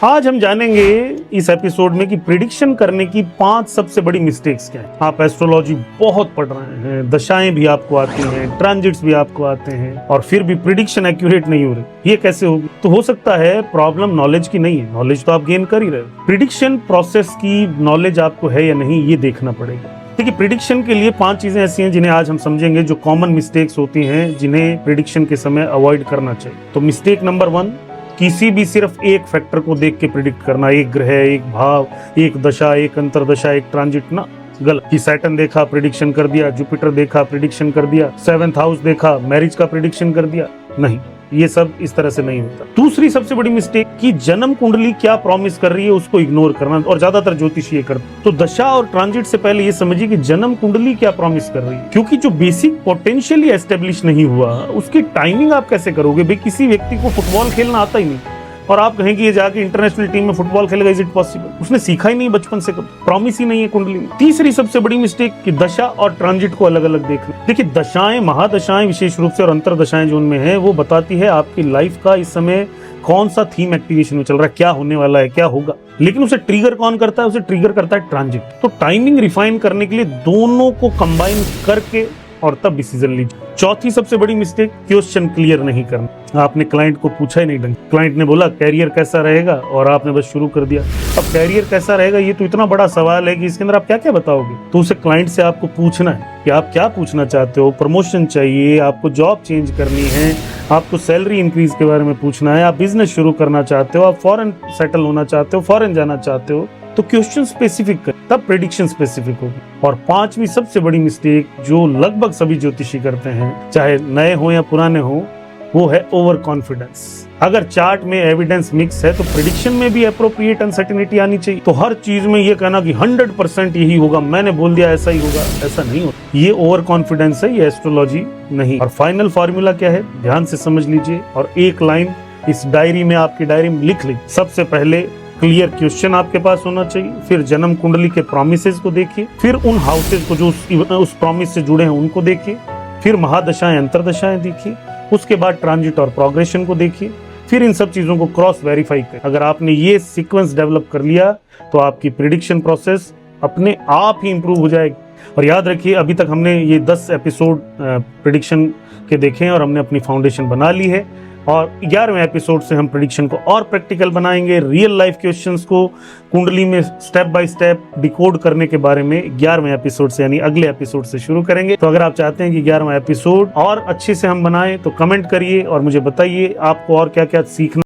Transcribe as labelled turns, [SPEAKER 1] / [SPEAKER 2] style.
[SPEAKER 1] आज हम जानेंगे इस एपिसोड में कि प्रिडिक्शन करने की 5 सबसे बड़ी मिस्टेक्स क्या है। आप एस्ट्रोलॉजी बहुत पढ़ रहे हैं, दशाएं भी आपको आती हैं, ट्रांजिट्स भी आपको आते हैं और फिर भी प्रिडिक्शन एक्यूरेट नहीं हो रही। ये कैसे होगी? तो हो सकता है प्रॉब्लम नॉलेज की नहीं है, नॉलेज तो आप गेन कर ही रहे हो। प्रिडिक्शन प्रोसेस की नॉलेज आपको है या नहीं, ये देखना पड़ेगा। देखिए, प्रिडिक्शन के लिए 5 चीजें ऐसी हैं जिन्हें आज हम समझेंगे, जो कॉमन मिस्टेक्स होती हैं जिन्हें प्रिडिक्शन के समय अवॉइड करना चाहिए। तो मिस्टेक नंबर 1, किसी भी सिर्फ एक फैक्टर को देख के प्रिडिक्ट करना, एक ग्रह, एक भाव, एक दशा, एक अंतरदशा, एक ट्रांजिट ना, गलत। कि सैटर्न देखा प्रिडिक्शन कर दिया, जुपिटर देखा प्रिडिक्शन कर दिया, 7th हाउस देखा मैरिज का प्रिडिक्शन कर दिया, नहीं, ये सब इस तरह से नहीं होता। दूसरी सबसे बड़ी मिस्टेक कि जन्म कुंडली क्या प्रॉमिस कर रही है उसको इग्नोर करना, और ज्यादातर ज्योतिषी ये करते। तो दशा और ट्रांजिट से पहले ये समझिए कि जन्म कुंडली क्या प्रॉमिस कर रही है, क्योंकि जो बेसिक पोटेंशियल एस्टेब्लिश नहीं हुआ उसकी टाइमिंग आप कैसे करोगे? भाई किसी व्यक्ति को फुटबॉल खेलना आता ही नहीं और आप कहेंगे ये जाके इंटरनेशनल टीम में फुटबॉल खेलेगा, इज इट पॉसिबल? उसने सीखा ही नहीं बचपन से, कब प्रॉमिस ही नहीं है कुंडली में। तीसरी सबसे बड़ी मिस्टेक कि दशा और ट्रांजिट को अलग अलग देखना। देखिए, दशाएं, महादशाएं विशेष रूप से और अंतरदशाएं जो उनमें है वो बताती है आपकी लाइफ का इस समय कौन सा थीम एक्टिवेशन में चल रहा है, क्या होने वाला है, क्या होगा। लेकिन उसे ट्रिगर कौन करता है? उसे ट्रिगर करता है ट्रांजिट। तो टाइमिंग रिफाइन करने के लिए दोनों को कंबाइन करके और तब डिसीजन लीजिए। चौथी सबसे बड़ी मिस्टेक, क्वेश्चन क्लियर नहीं करना। आपने क्लाइंट को पूछा ही नहीं ढंग। क्लाइंट ने बोला कैरियर कैसा रहेगा और आपने बस शुरू कर दिया। अब कैरियर कैसा रहेगा ये तो इतना बड़ा सवाल है कि इसके अंदर आप क्या क्या बताओगे। तो उसे क्लाइंट से आपको पूछना है कि आप क्या पूछना चाहते हो। प्रमोशन चाहिए, आपको जॉब चेंज करनी है, आपको सैलरी इंक्रीज के बारे में पूछना है, आप बिजनेस शुरू करना चाहते हो, आप फॉरेन सेटल होना चाहते हो, फॉरेन जाना चाहते हो, तो क्वेश्चन स्पेसिफिक कर, तब प्रेडिक्शन स्पेसिफिक होगी। और 5वीं सबसे बड़ी मिस्टेक जो लगभग सभी ज्योतिषी करते हैं, चाहे नए हो या पुराने हो, वो है ओवर कॉन्फिडेंस। अगर चार्ट में एविडेंस मिक्स है तो प्रेडिक्शन में भी एप्रोप्रिएट अनसर्टेनिटी आनी चाहिए। तो हर चीज में ये कहना कि 100% यही होगा, मैंने बोल दिया ऐसा ही होगा, ऐसा नहीं होता। ये ओवर कॉन्फिडेंस है, ये एस्ट्रोलॉजी नहीं। और फाइनल फॉर्मूला क्या है, ध्यान से समझ लीजिए और एक लाइन इस डायरी में, आपकी डायरी में लिख लीजिए। सबसे पहले क्लियर क्वेश्चन आपके पास होना चाहिए, फिर जन्म कुंडली के प्रॉमिसेस को देखिए, फिर उन हाउसेस को जो उस प्रॉमिस से जुड़े हैं उनको देखिए, फिर महादशाएं अंतरदशाएं देखिए, उसके बाद ट्रांजिट और प्रोग्रेशन को देखिए, फिर इन सब चीजों को क्रॉस वेरीफाई करें। अगर आपने ये सीक्वेंस डेवलप कर लिया तो आपकी प्रिडिक्शन प्रोसेस अपने आप ही इंप्रूव हो जाएगी। और याद रखिए, अभी तक हमने ये 10 एपिसोड प्रिडिक्शन के देखे हैं और हमने अपनी फाउंडेशन बना ली है। और 11वें एपिसोड से हम प्रेडिक्शन को और प्रैक्टिकल बनाएंगे। रियल लाइफ क्वेश्चंस को कुंडली में स्टेप बाय स्टेप डिकोड करने के बारे में 11वें एपिसोड से, यानी अगले एपिसोड से शुरू करेंगे। तो अगर आप चाहते हैं कि 11वां एपिसोड और अच्छे से हम बनाएं तो कमेंट करिए और मुझे बताइए आपको और क्या क्या सीखना